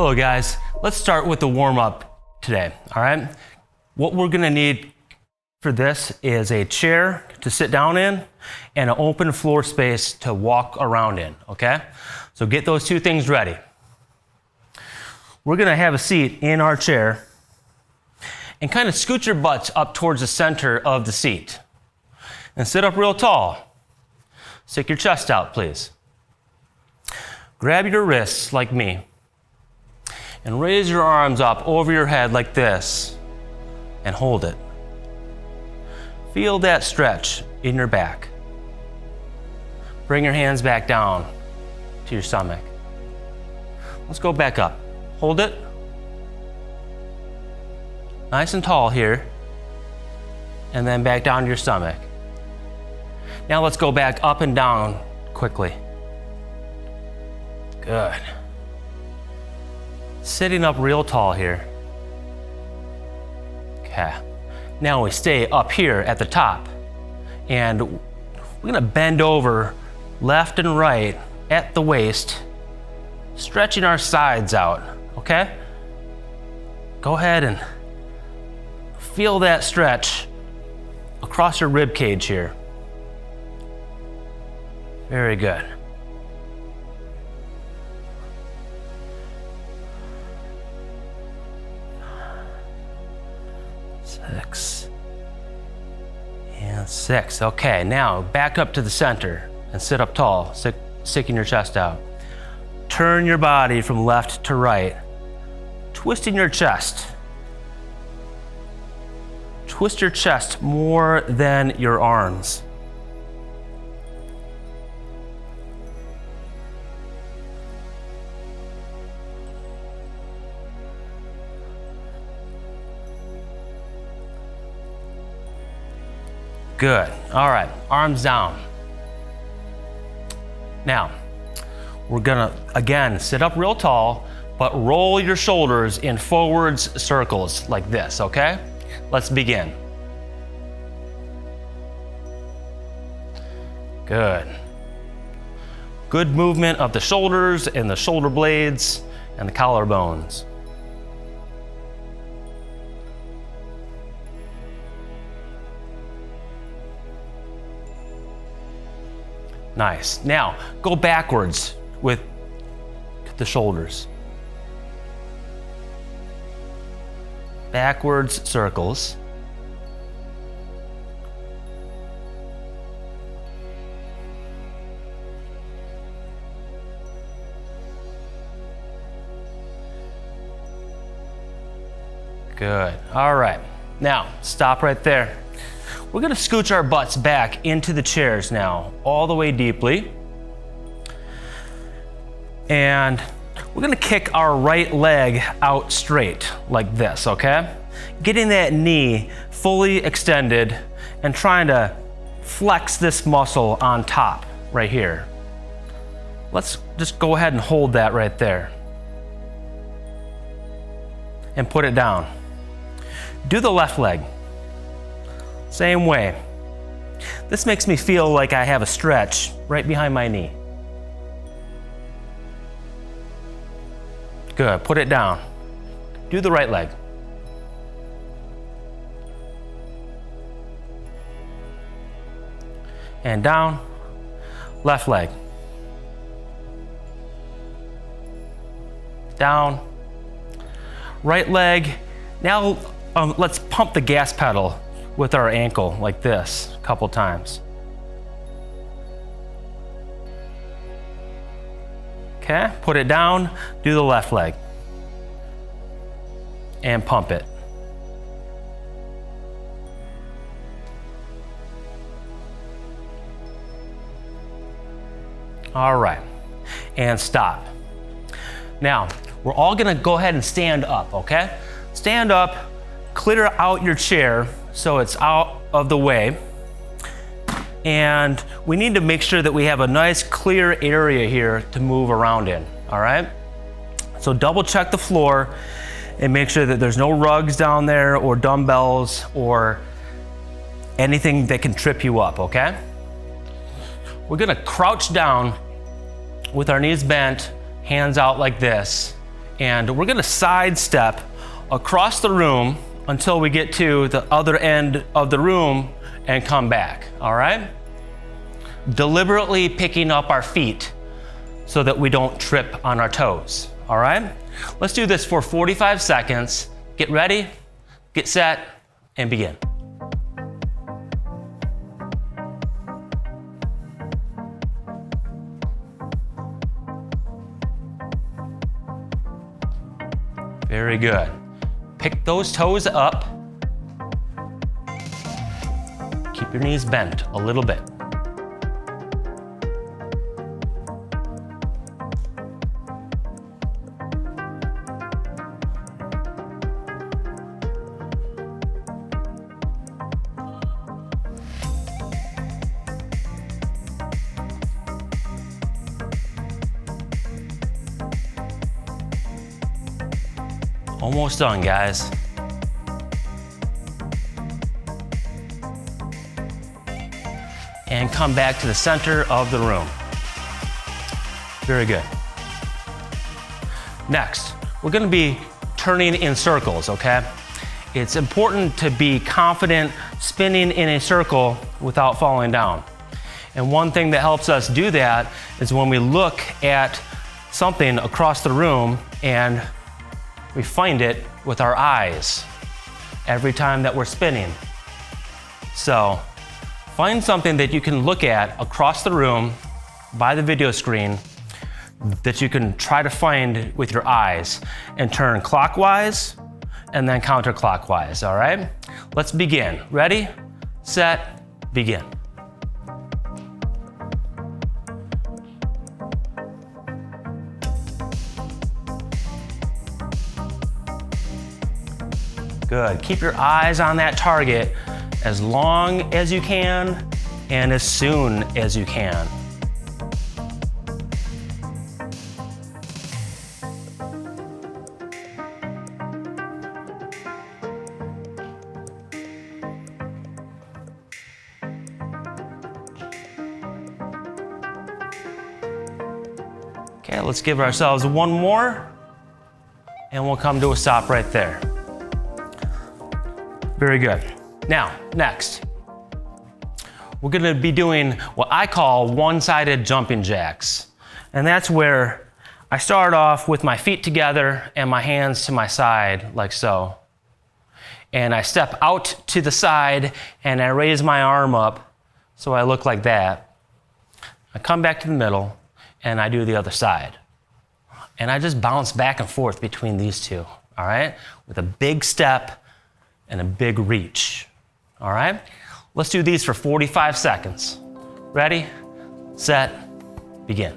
Hello guys, let's start with the warm-up today, all right? What we're gonna need for this is a chair to sit down in and an open floor space to walk around in, okay? So get those two things ready. We're gonna have a seat in our chair and kind of scoot your butts up towards the center of the seat. And sit up real tall. Stick your chest out, please. Grab your wrists like me and raise your arms up over your head like this and hold it. Feel that stretch in your back. Bring your hands back down to your stomach. Let's go back up. Hold it. Nice and tall here. And then back down to your stomach. Now let's go back up and down quickly. Good. Sitting up real tall here. Okay. Now we stay up here at the top. And we're gonna bend over left and right at the waist, stretching our sides out, okay? Go ahead and feel that stretch across your rib cage here. Very good. Six. Okay, now back up to the center and sit up tall, sticking your chest out. Turn your body from left to right, twisting your chest. Twist your chest more than your arms. Good. All right, arms down. Now, we're gonna, again, sit up real tall, but roll your shoulders in forwards circles like this, okay? Let's begin. Good. Good movement of the shoulders and the shoulder blades and the collarbones. Nice. Now, go backwards with the shoulders. Backwards circles. Good. All right. Now, stop right there. We're gonna scooch our butts back into the chairs now, all the way deeply. And we're gonna kick our right leg out straight, like this, okay? Getting that knee fully extended and trying to flex this muscle on top, right here. Let's just go ahead and hold that right there. And put it down. Do the left leg. Same way. This makes me feel like I have a stretch right behind my knee. Good, put it down. Do the right leg. And down, left leg. Down, right leg. Now let's pump the gas pedal with our ankle like this a couple times. Okay, put it down, do the left leg. And pump it. All right, and stop. Now, we're all gonna go ahead and stand up, okay? Stand up, clear out your chair so it's out of the way. And we need to make sure that we have a nice clear area here to move around in, all right? So double check the floor and make sure that there's no rugs down there or dumbbells or anything that can trip you up, okay? We're gonna crouch down with our knees bent, hands out like this, And we're gonna sidestep across the room until we get to the other end of the room and come back, all right? Deliberately picking up our feet so that we don't trip on our toes, all right? Let's do this for 45 seconds. Get ready, get set, and begin. Very good. Pick those toes up. Keep your knees bent a little bit. Almost done, guys. And come back to the center of the room. Very good. Next, we're gonna be turning in circles, okay? It's important to be confident spinning in a circle without falling down. And one thing that helps us do that is when we look at something across the room and we find it with our eyes every time that we're spinning. So find something that you can look at across the room by the video screen that you can try to find with your eyes and turn clockwise and then counterclockwise, all right? Let's begin. Ready, set, begin. Good. Keep your eyes on that target as long as you can and as soon as you can. Okay, let's give ourselves one more and we'll come to a stop right there. Very good. Now, next, we're gonna be doing what I call one-sided jumping jacks. And that's where I start off with my feet together and my hands to my side, like so. And I step out to the side and I raise my arm up so I look like that. I come back to the middle and I do the other side. And I just bounce back and forth between these two, all right? With a big step and a big reach, all right? Let's do these for 45 seconds. Ready, set, begin.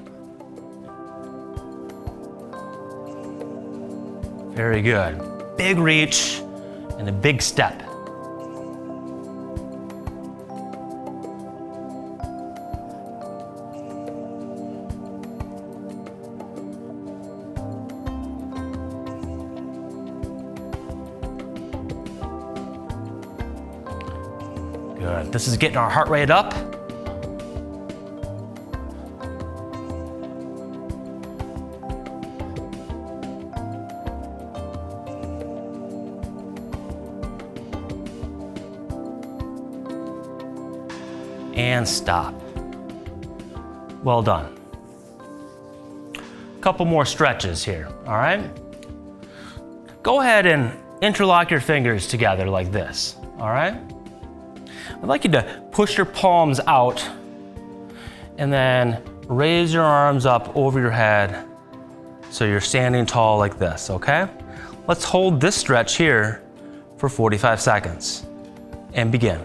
Very good. Big reach and a big step. Good. This is getting our heart rate up. And stop. Well done. Couple more stretches here, all right? Go ahead and interlock your fingers together like this, all right? I'd like you to push your palms out and then raise your arms up over your head so you're standing tall like this, okay? Let's hold this stretch here for 45 seconds and begin.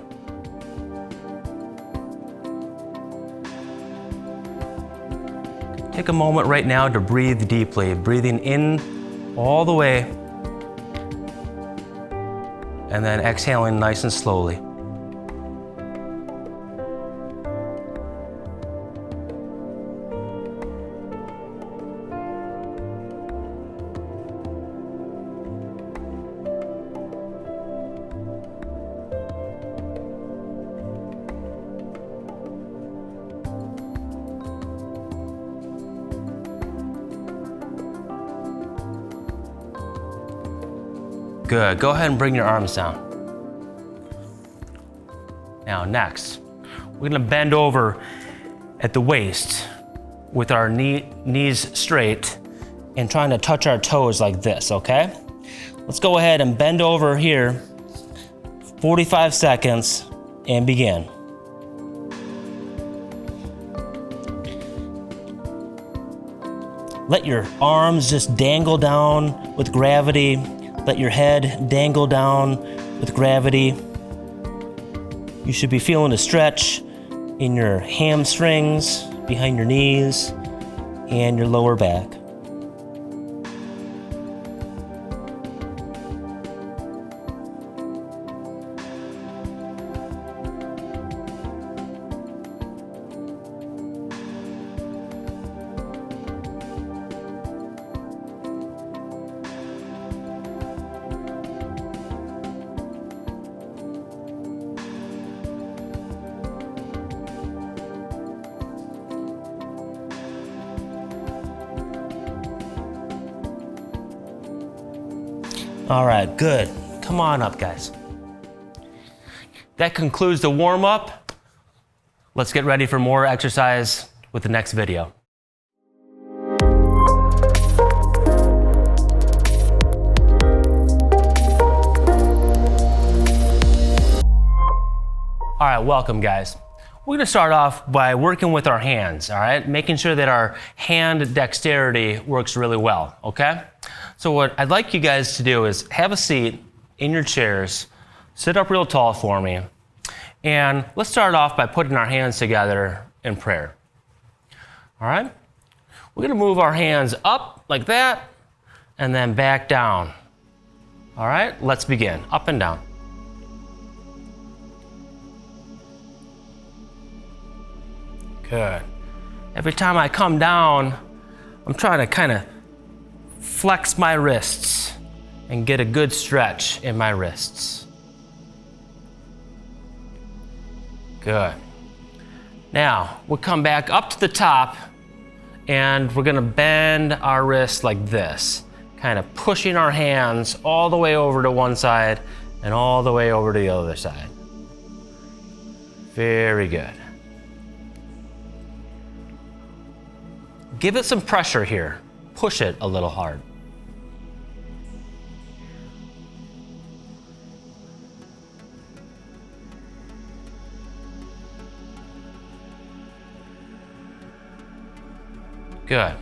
Take a moment right now to breathe deeply, breathing in all the way and then exhaling nice and slowly. Good, go ahead and bring your arms down. Now next, we're gonna bend over at the waist with our knees straight and trying to touch our toes like this, okay? Let's go ahead and bend over here, 45 seconds, and begin. Let your arms just dangle down with gravity. Let your head dangle down with gravity. You should be feeling a stretch in your hamstrings, behind your knees, and your lower back. All right, good. Come on up, guys. That concludes the warm-up. Let's get ready for more exercise with the next video. All right, welcome, guys. We're gonna start off by working with our hands, all right? Making sure that our hand dexterity works really well, okay? So what I'd like you guys to do is have a seat in your chairs, sit up real tall for me, and let's start off by putting our hands together in prayer. All right? We're gonna move our hands up like that, and then back down. All right, let's begin. Up and down. Good. Every time I come down, I'm trying to kind of flex my wrists and get a good stretch in my wrists. Good. Now, we'll come back up to the top and we're gonna bend our wrists like this, kind of pushing our hands all the way over to one side and all the way over to the other side. Very good. Give it some pressure here. Push it a little hard. Good.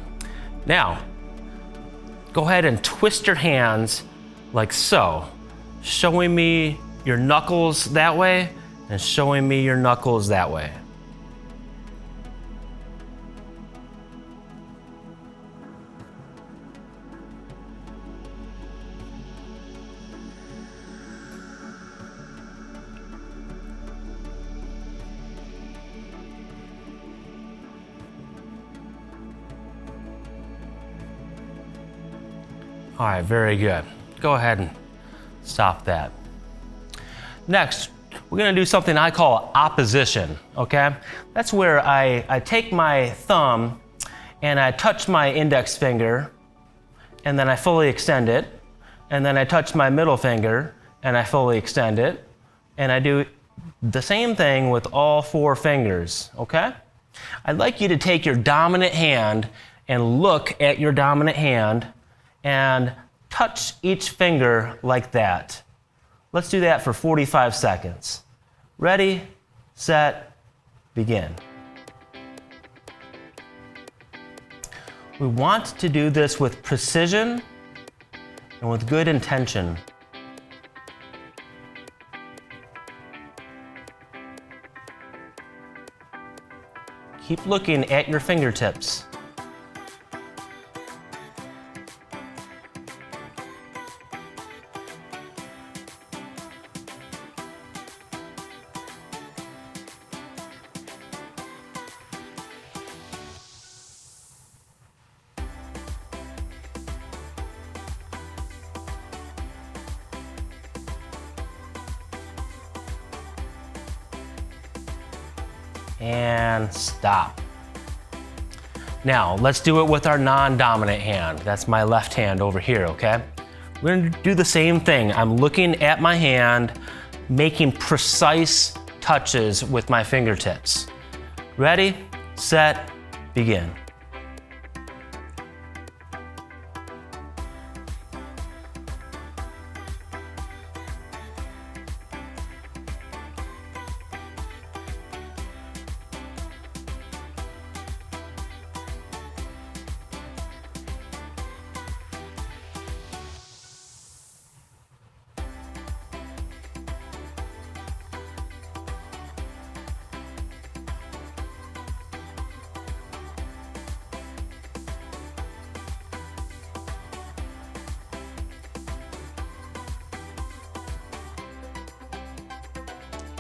Now, go ahead and twist your hands like so, showing me your knuckles that way and showing me your knuckles that way. All right, very good. Go ahead and stop that. Next, we're gonna do something I call opposition, okay? That's where I take my thumb and I touch my index finger and then I fully extend it, and then I touch my middle finger and I fully extend it, and I do the same thing with all 4 fingers, okay? I'd like you to take your dominant hand and look at your dominant hand and touch each finger like that. Let's do that for 45 seconds. Ready, set, begin. We want to do this with precision and with good intention. Keep looking at your fingertips. And stop. Now, let's do it with our non-dominant hand. That's my left hand over here, okay? We're gonna do the same thing. I'm looking at my hand, making precise touches with my fingertips. Ready, set, begin.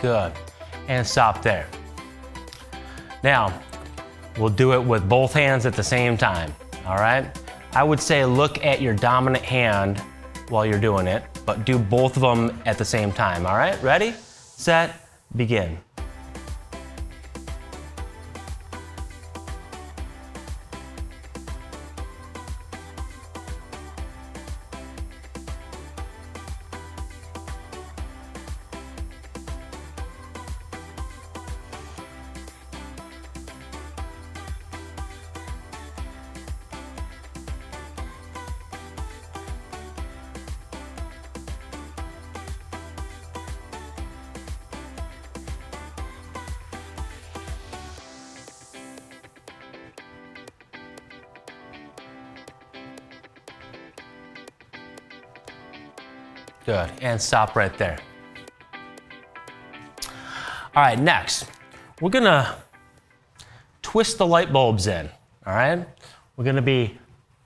Good, and stop there. Now, we'll do it with both hands at the same time, all right? I would say look at your dominant hand while you're doing it, but do both of them at the same time, all right? Ready, set, begin. Good, and stop right there. All right, next, we're gonna twist the light bulbs in, all right? We're gonna be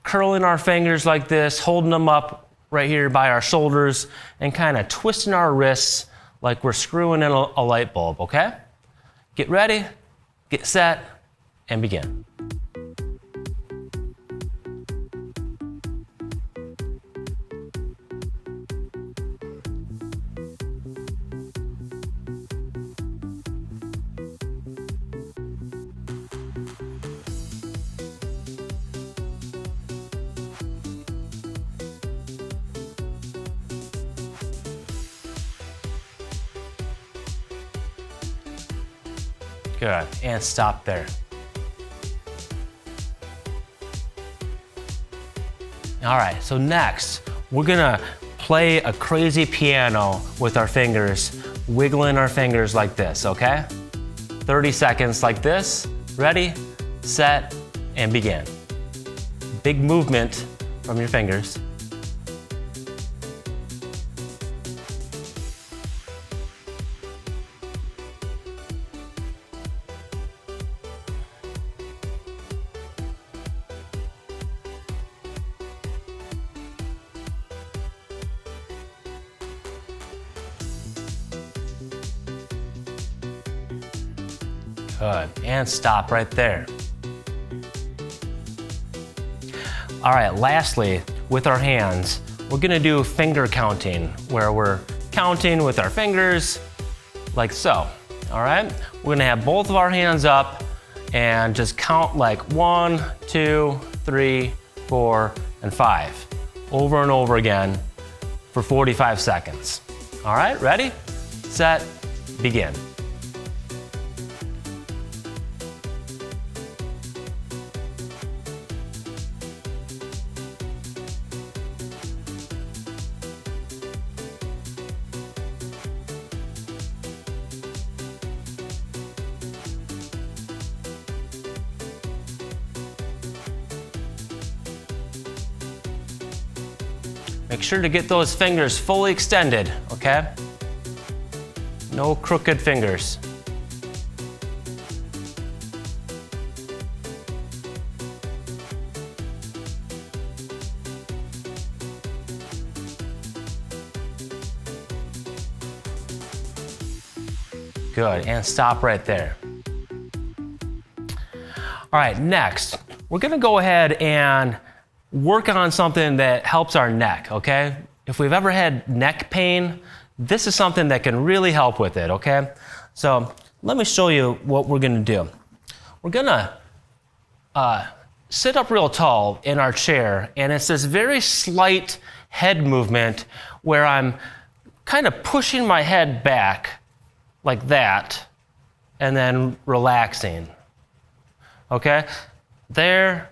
curling our fingers like this, holding them up right here by our shoulders, and kind of twisting our wrists like we're screwing in a light bulb, okay? Get ready, get set, and begin. Good, and stop there. All right, so next, we're gonna play a crazy piano with our fingers, wiggling our fingers like this, okay? 30 seconds like this. Ready, set, and begin. Big movement from your fingers. Good, and stop right there. All right, lastly, with our hands, we're gonna do finger counting, where we're counting with our fingers, like so, all right? We're gonna have both of our hands up and just count like 1, 2, 3, 4, and 5, over and over again for 45 seconds. All right, ready, set, begin. Make sure to get those fingers fully extended, okay? No crooked fingers. Good, and stop right there. All right, next, we're gonna go ahead and work on something that helps our neck, okay? If we've ever had neck pain, this is something that can really help with it, okay? So let me show you what we're gonna do. We're gonna sit up real tall in our chair, and it's this very slight head movement where I'm kind of pushing my head back like that and then relaxing. Okay? There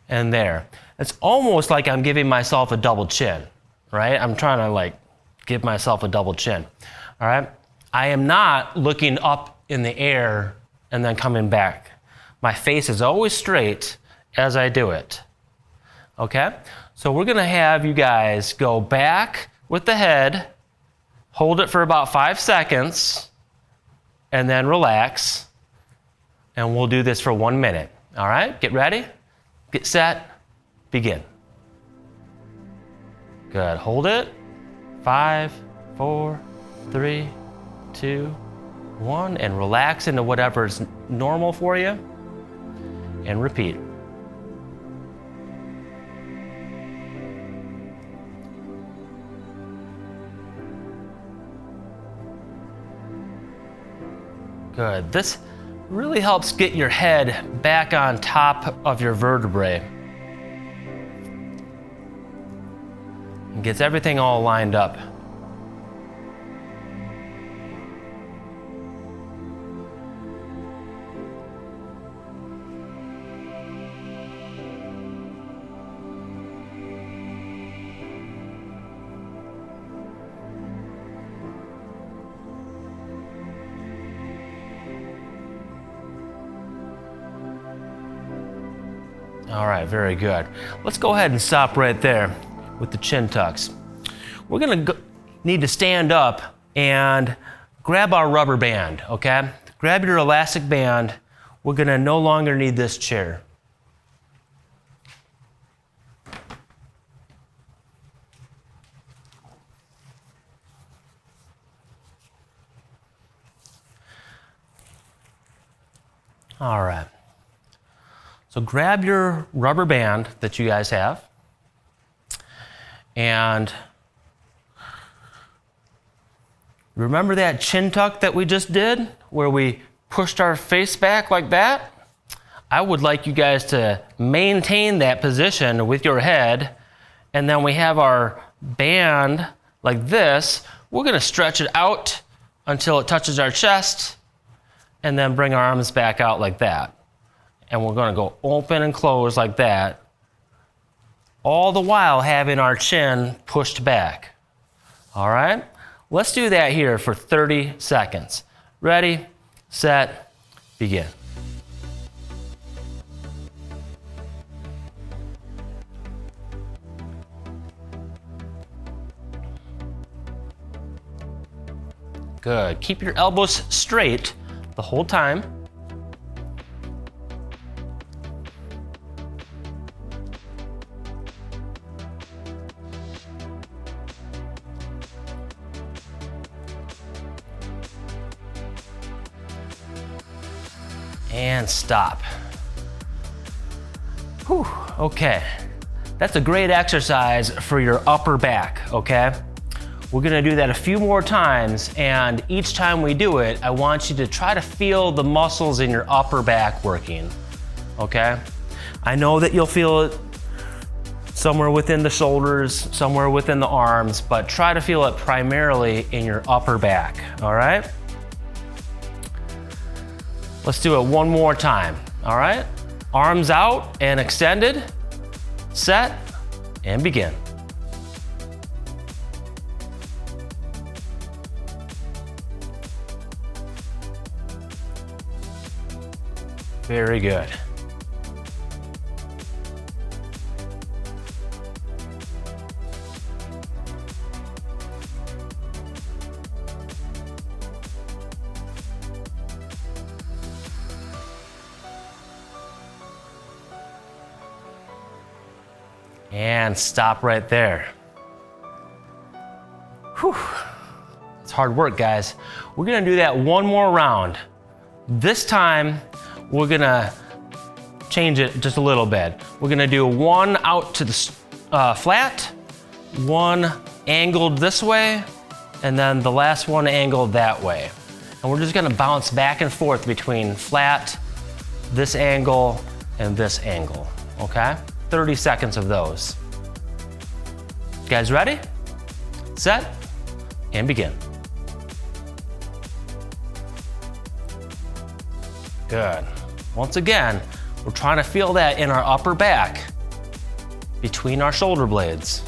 and there. It's almost like I'm giving myself a double chin, right? I'm trying to like give myself a double chin. All right? I am not looking up in the air and then coming back. My face is always straight as I do it. Okay? So we're going to have you guys go back with the head, hold it for about 5 seconds, and then relax. And we'll do this for 1 minute. All right? Get ready, get set, begin. Good. Hold it. 5, 4, 3, 2, 1, and relax into whatever's normal for you. And repeat. Good. This really helps get your head back on top of your vertebrae. And gets everything all lined up. All right, very good. Let's go ahead and stop right there with the chin tucks. We're gonna need to stand up and grab our rubber band, okay? Grab your elastic band. We're gonna no longer need this chair. All right. So grab your rubber band that you guys have and remember that chin tuck that we just did where we pushed our face back like that? I would like you guys to maintain that position with your head, and then we have our band like this. We're gonna stretch it out until it touches our chest and then bring our arms back out like that. And we're gonna go open and close like that, all the while having our chin pushed back. All right? Let's do that here for 30 seconds. Ready, set, begin. Good. Keep your elbows straight the whole time. And stop. Whew, okay. That's a great exercise for your upper back, okay? We're gonna do that a few more times, and each time we do it, I want you to try to feel the muscles in your upper back working, okay? I know that you'll feel it somewhere within the shoulders, somewhere within the arms, but try to feel it primarily in your upper back, all right? Let's do it one more time, all right? Arms out and extended, set, and begin. Very good. And stop right there. Whew. It's hard work, guys. We're gonna do that one more round. This time, we're gonna change it just a little bit. We're gonna do one out to the flat, one angled this way, and then the last one angled that way. And we're just gonna bounce back and forth between flat, this angle, and this angle, okay? 30 seconds of those. You guys ready? Set, and begin. Good. Once again, we're trying to feel that in our upper back, between our shoulder blades.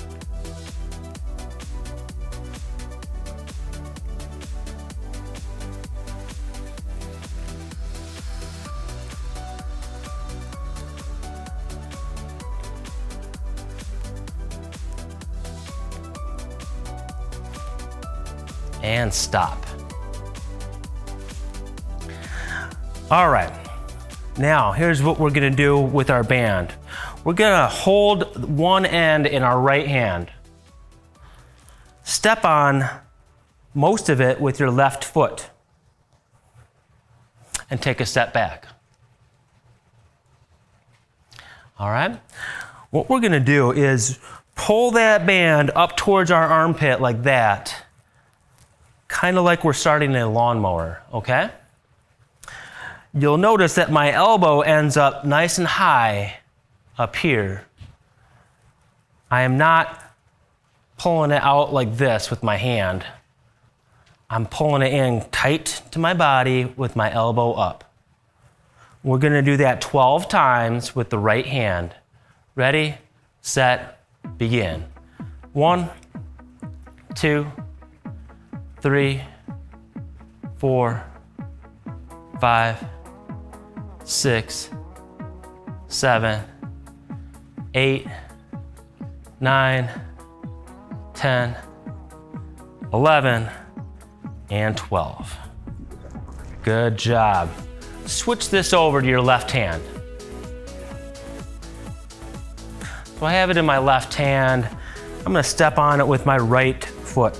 And stop. All right, now here's what we're gonna do with our band. We're gonna hold one end in our right hand. Step on most of it with your left foot and take a step back. All right, what we're gonna do is pull that band up towards our armpit like that, kind of like we're starting a lawnmower, okay? You'll notice that my elbow ends up nice and high up here. I am not pulling it out like this with my hand. I'm pulling it in tight to my body with my elbow up. We're gonna do that 12 times with the right hand. Ready, set, begin. 1, 2, 3, 4, 5, 6, 7, 8, 9, 10, 11, and 12. Good job. Switch this over to your left hand. So I have it in my left hand. I'm gonna step on it with my right foot.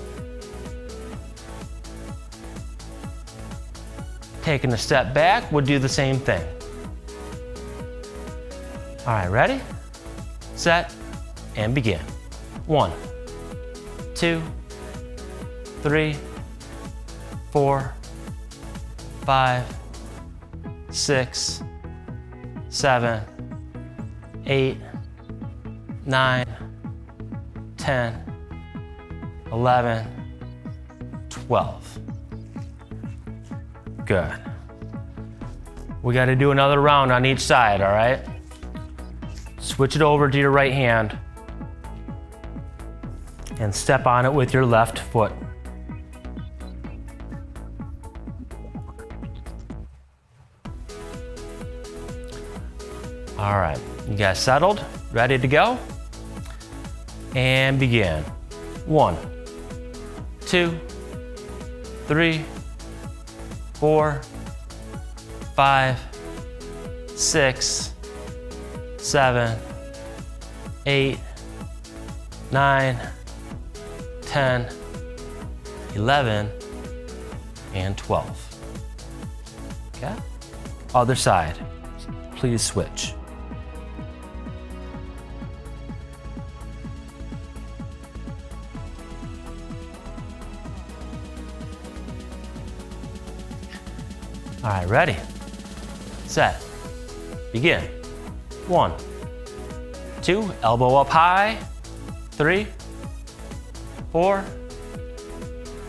Taking a step back, we'll do the same thing. All right, ready, set, and begin. 1, 2, 3, 4, 5, 6, 7, 8, 9, 10, 11, 12. Good. We got to do another round on each side, all right? Switch it over to your right hand and step on it with your left foot. All right, you guys settled? Ready to go? And begin. 1, 2, 3, 4, 5, 6, 7, 8, 9, 10, 11, and 12. Okay? Other side. Please switch. All right, ready, set, begin. 1, 2, elbow up high. 3, 4,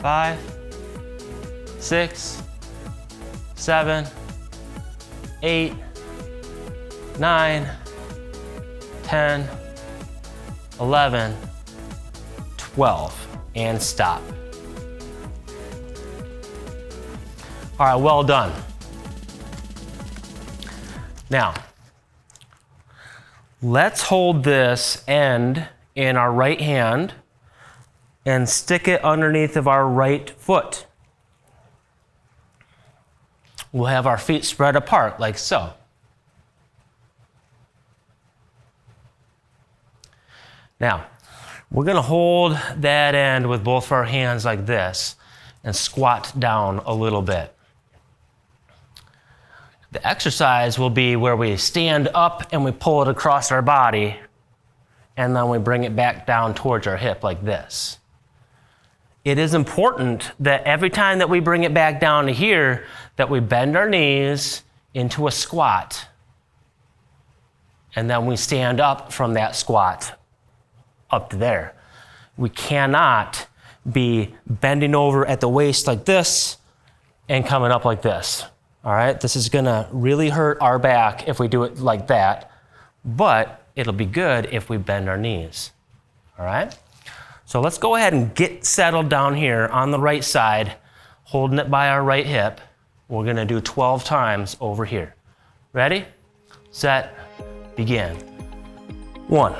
5, 6, 7, 8, 9, 10, 11, 12, and stop. All right, well done. Now, let's hold this end in our right hand and stick it underneath of our right foot. We'll have our feet spread apart like so. Now, we're gonna hold that end with both of our hands like this and squat down a little bit. The exercise will be where we stand up and we pull it across our body, and then we bring it back down towards our hip like this. It is important that every time that we bring it back down to here, that we bend our knees into a squat, and then we stand up from that squat up to there. We cannot be bending over at the waist like this and coming up like this. All right, this is gonna really hurt our back if we do it like that, but it'll be good if we bend our knees. All right, so let's go ahead and get settled down here on the right side, holding it by our right hip. We're gonna do 12 times over here. Ready, set, begin. 1,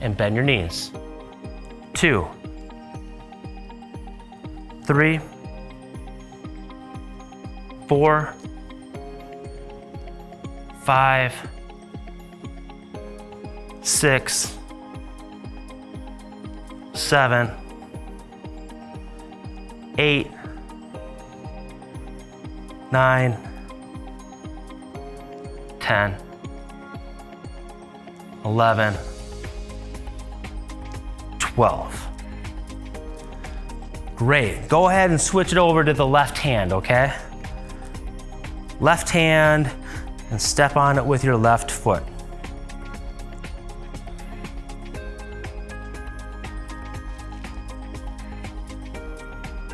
and bend your knees. 2, 3, 4, 5, 6, 7, 8, 9, 10, 11, 12. Great. Go ahead and switch it over to the left hand, okay? Left hand, and step on it with your left foot.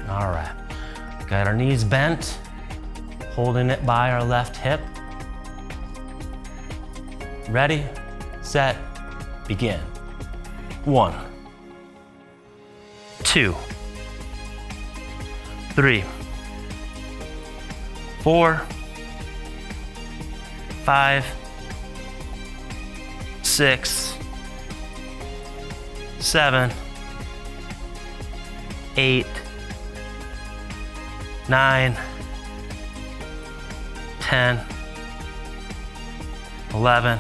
All right. Got our knees bent, holding it by our left hip. Ready, set, begin. 1, 2, 3, 4, 5, 6, 7, 8, 9, 10, 11,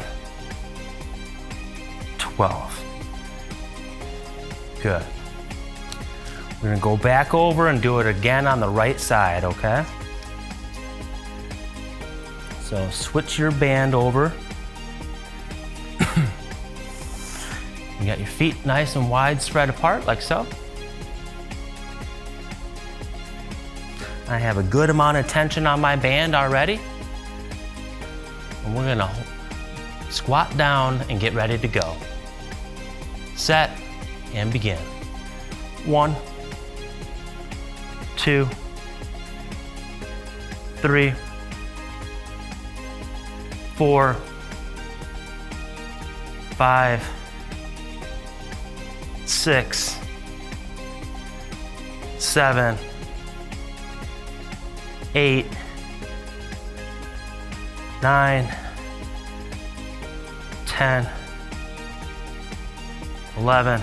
12. Good. We're gonna go back over and do it again on the right side, okay? So switch your band over. You got your feet nice and wide spread apart, like so. I have a good amount of tension on my band already. And we're gonna squat down and get ready to go. Set and begin. 1, 2, 3, 4, 5, 6, 7, 8, 9, 10, 11,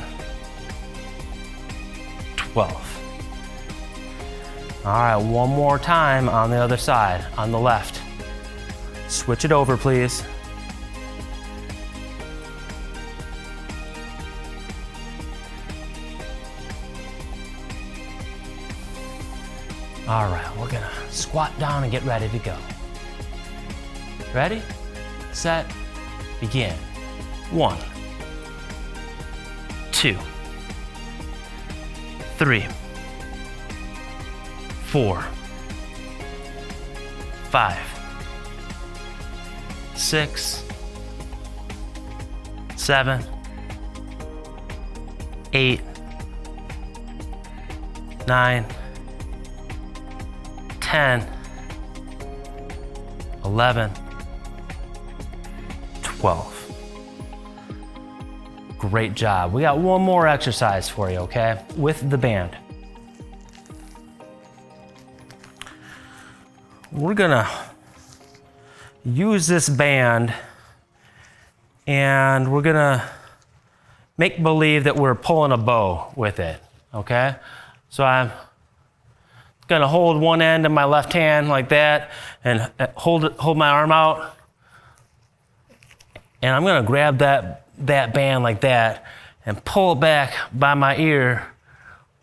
12. All right, one more time on the other side, on the left. Switch it over, please. All right, we're gonna squat down and get ready to go. Ready, set, begin. 1, 2, 3, 4, 5, 6, 7, 8, 9, 10, 11, 12. Great job. We got one more exercise for you, okay? With the band. We're gonna use this band and we're gonna make believe that we're pulling a bow with it, okay? So I'm gonna hold one end of my left hand like that and hold my arm out. And I'm gonna grab that band like that and pull it back by my ear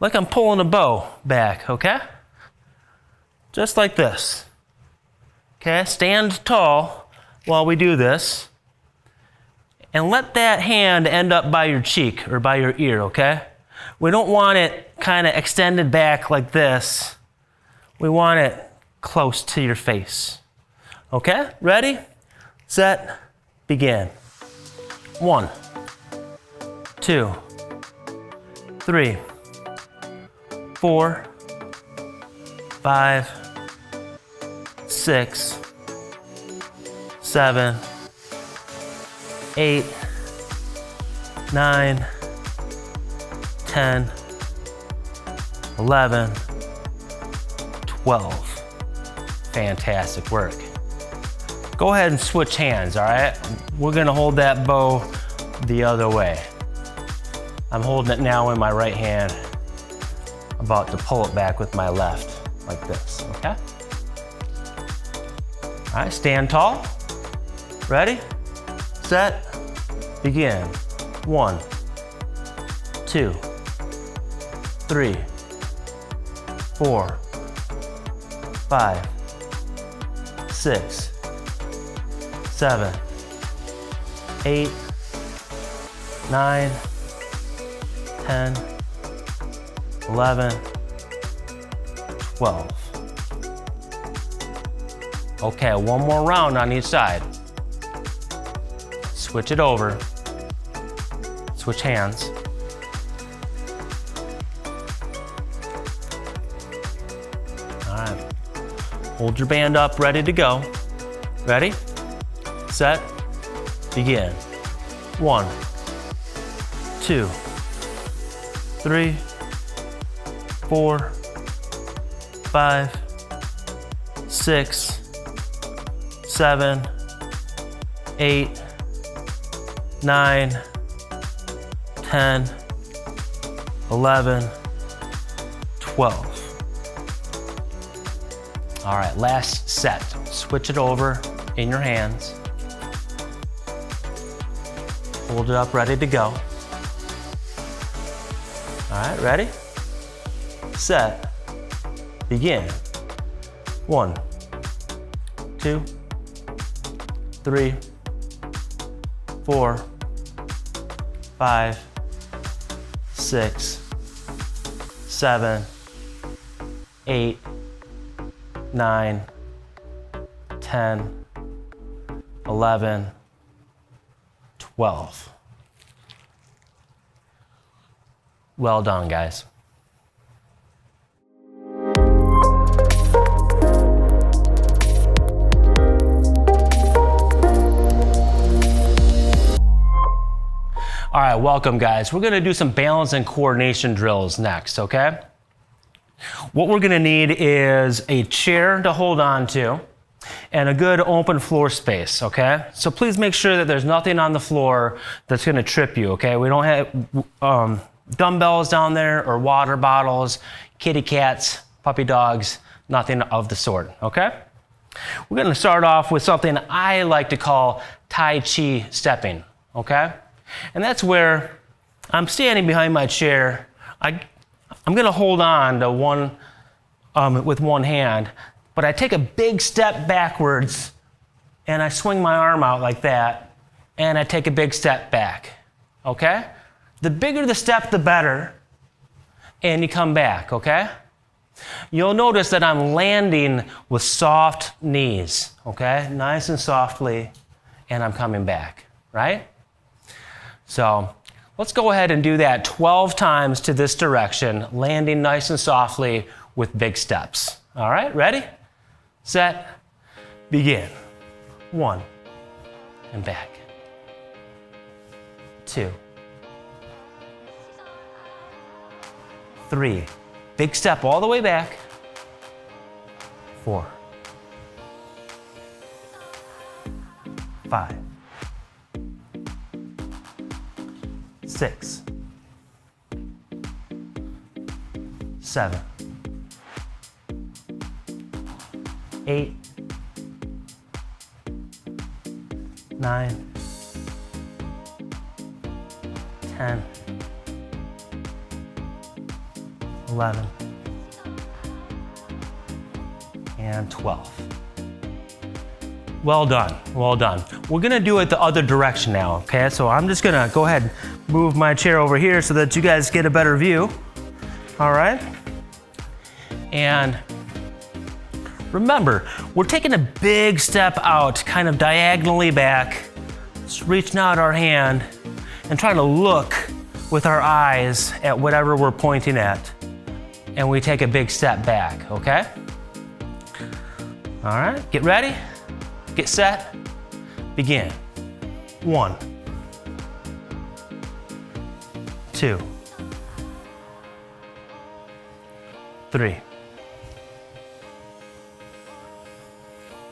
like I'm pulling a bow back, okay? Just like this. Okay, stand tall while we do this. And let that hand end up by your cheek or by your ear, okay? We don't want it kind of extended back like this. We want it close to your face. Okay, ready, set, begin. 1, 2, 3, 4, 5, 6, 7, 8, 9, 10, 11, 12. Fantastic work. Go ahead and switch hands, all right? We're gonna hold that bow the other way. I'm holding it now in my right hand, about to pull it back with my left, like this, okay? All right, stand tall. Ready, set, begin. 1, 2, 3, 4, 5, 6, 7, 8, 9, 10, 11, 12. Okay, one more round on each side. Switch it over. Switch hands. All right. Hold your band up, ready to go. Ready, set, begin. 1, 2, 3, 4, 5, 6, 7, 8, 9, 10, 11, 12. All right, last set. Switch it over in your hands. Hold it up, ready to go. All right, ready? Set, begin. 1, 2, 3, 4, 5, 6, 7, 8, 9, 10, 11, 12. Well done, guys. All right, welcome, guys. We're gonna do some balance and coordination drills next, okay? What we're gonna need is a chair to hold on to and a good open floor space, okay? So please make sure that there's nothing on the floor that's gonna trip you, okay? We don't have dumbbells down there or water bottles, kitty cats, puppy dogs, nothing of the sort, okay? We're gonna start off with something I like to call Tai Chi stepping, okay? And that's where I'm standing behind my chair. I'm gonna hold on to one with one hand, but I take a big step backwards and I swing my arm out like that, and I take a big step back, okay? The bigger the step, the better, and you come back, okay? You'll notice that I'm landing with soft knees, okay? Nice and softly, and I'm coming back, right? So let's go ahead and do that 12 times to this direction, landing nice and softly with big steps. All right, ready, set, begin. 1, and back. 2, 3, big step all the way back. 4, 5, 6, 7, 8, 9, 10, 11, and 12. Well done, well done. We're gonna do it the other direction now, okay? So I'm just gonna go ahead and move my chair over here so that you guys get a better view, all right? And remember, we're taking a big step out, kind of diagonally back, just reaching out our hand and trying to look with our eyes at whatever we're pointing at, and we take a big step back, okay? All right, get ready, get set, begin. 1, 2, 3,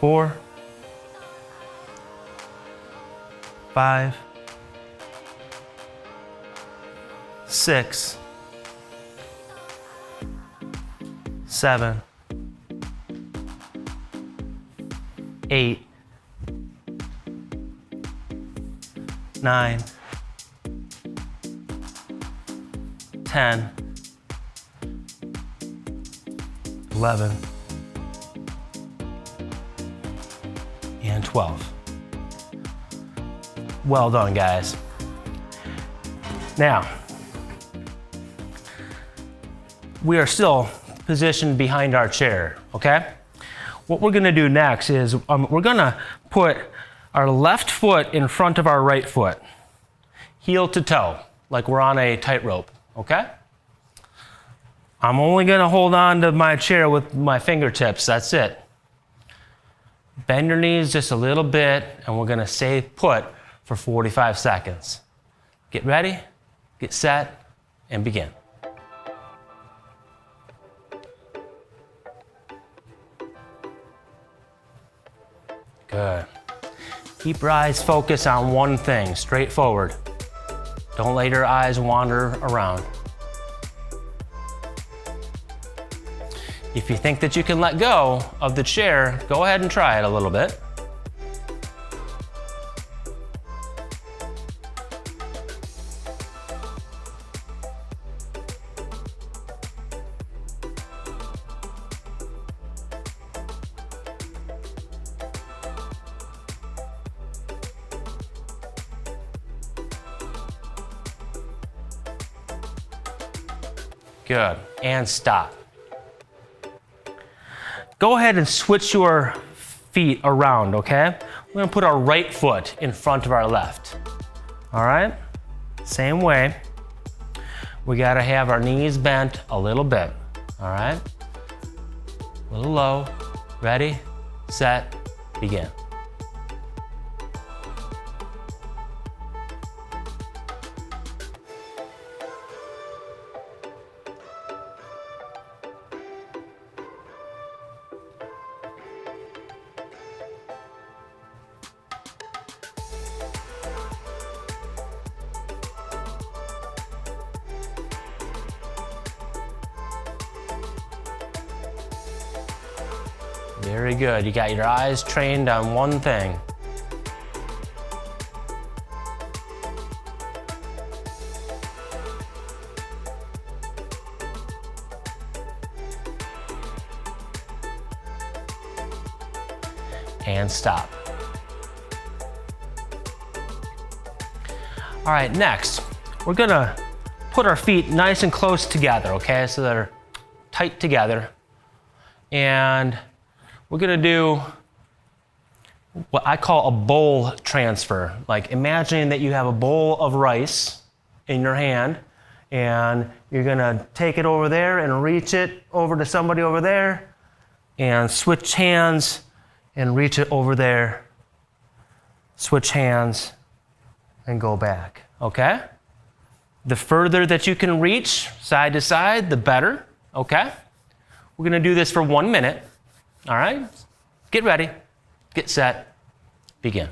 4, 5, 6, 7, 8, 9, 10, 11, and 12. Well done, guys. Now, we are still positioned behind our chair, okay? What we're gonna do next is we're gonna put our left foot in front of our right foot, heel to toe, like we're on a tightrope, okay? I'm only gonna hold on to my chair with my fingertips, that's it. Bend your knees just a little bit, and we're gonna stay put for 45 seconds. Get ready, get set, and begin. Good. Keep your eyes focused on one thing, straight forward. Don't let your eyes wander around. If you think that you can let go of the chair, go ahead and try it a little bit. Good, and stop. Go ahead and switch your feet around, okay? We're gonna put our right foot in front of our left. All right, same way. We gotta have our knees bent a little bit, all right? A little low, ready, set, begin. Very good. You got your eyes trained on one thing. And stop. All right, next, we're gonna put our feet nice and close together, okay? So they're tight together. And we're gonna do what I call a bowl transfer. Like imagining that you have a bowl of rice in your hand and you're gonna take it over there and reach it over to somebody over there and switch hands and reach it over there, switch hands and go back, okay? The further that you can reach side to side, the better, okay? We're gonna do this for 1 minute. All right, get ready, get set, begin.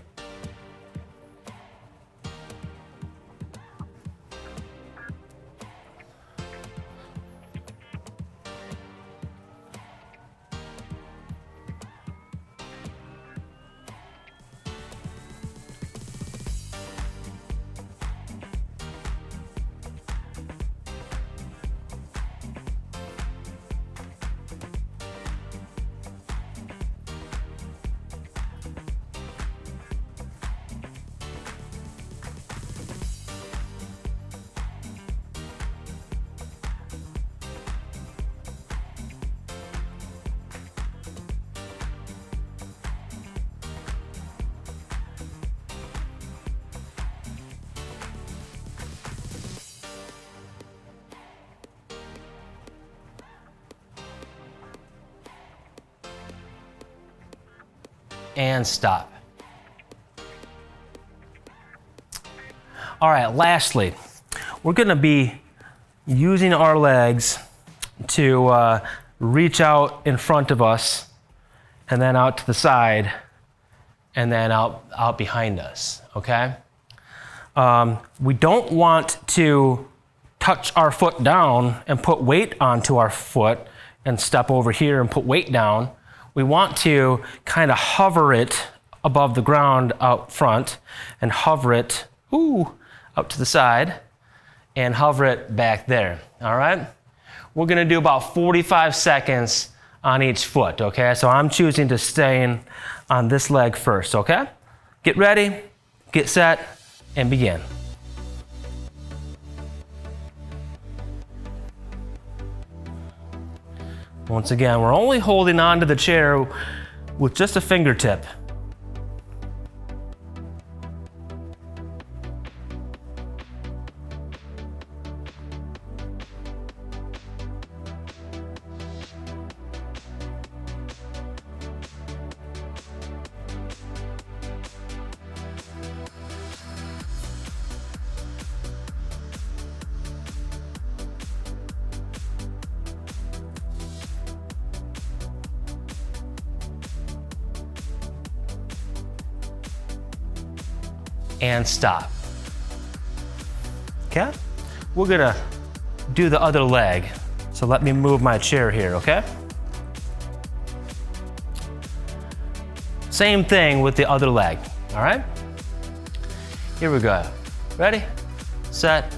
and stop. All right, lastly, we're gonna be using our legs to reach out in front of us and then out to the side and then out behind us, okay? We don't want to touch our foot down and put weight onto our foot and step over here and put weight down. We want to kind of hover it above the ground out front and hover it out to the side and hover it back there, all right? We're gonna do about 45 seconds on each foot, okay? So I'm choosing to stay on this leg first, okay? Get ready, get set, and begin. Once again, we're only holding onto the chair with just a fingertip. And stop. Okay? We're gonna do the other leg. So let me move my chair here, okay? Same thing with the other leg, all right? Here we go. Ready, set,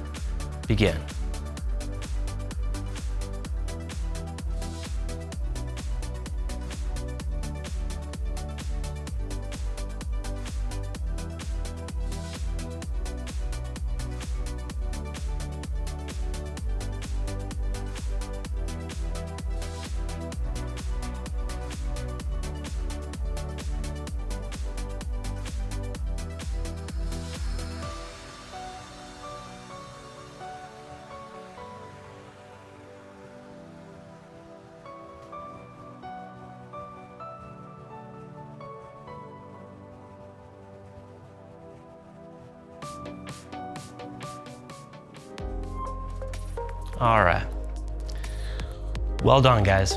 begin. All right. Well done, guys.